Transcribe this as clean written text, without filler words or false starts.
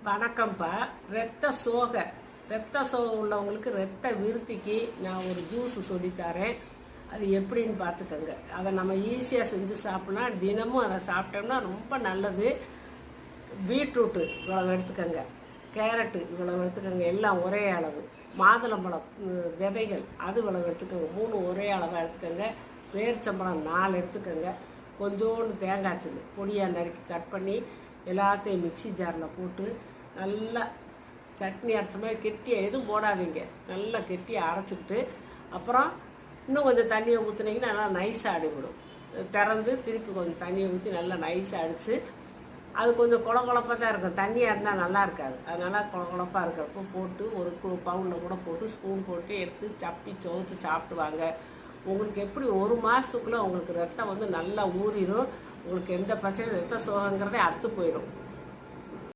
வணக்கம்ப்பா. ரத்த சோகை உள்ளவங்களுக்கு ரத்த விருத்திக்கு நான் ஒரு ஜூஸ் சொல்லித்தரேன். அது எப்படின்னு பார்த்துக்கோங்க. அதை நம்ம ஈஸியாக செஞ்சு சாப்பிட்லாம். தினமும் அதை சாப்பிட்டோம்னா ரொம்ப நல்லது. பீட்ரூட்டு இவ்வளவு எடுத்துக்கோங்க, கேரட்டு இவ்வளவு எடுத்துக்கோங்க, எல்லாம் ஒரே அளவு. மாதுளம்பழம் விதைகள் அது இவ்வளவு எடுத்துக்கோங்க, 3 ஒரே அளவாக எடுத்துக்கோங்க. பேரிச்சம்பழம் 4 எடுத்துக்கோங்க. கொஞ்சோண்டு தேங்காய் சில்லு பொடியாக நறுக்கி கட் பண்ணி எல்லாத்தையும் மிக்சி ஜாரில் போட்டு நல்லா சட்னி அரைச்ச மாதிரி கெட்டியாக எதுவும் போடாதீங்க, நல்லா கெட்டியாக அரைச்சிக்கிட்டு அப்புறம் இன்னும் கொஞ்சம் தண்ணியை ஊற்றுனீங்கன்னா நல்லா நைஸாக அடிவிடும். திறந்து திருப்பி கொஞ்சம் தண்ணியை ஊற்றி நல்லா நைஸாக அடித்து அது கொஞ்சம் குழப்பாக தான் இருக்கும். தண்ணியாக இருந்தால் நல்லா இருக்காது. அதனால் குழப்பாக இருக்கிறப்போ போட்டு ஒரு பவுலில் கூட போட்டு ஸ்பூன் போட்டு எடுத்து சப்பி சோச்சு சாப்பிடுவாங்க. உங்களுக்கு எப்படி 1 மாதத்துக்குள்ளே உங்களுக்கு ரத்தம் நல்லா ஊறிடும். உங்களுக்கு எந்த பிரச்சனையும் ரத்த சோகங்கிறதே அறுத்து போயிடும்.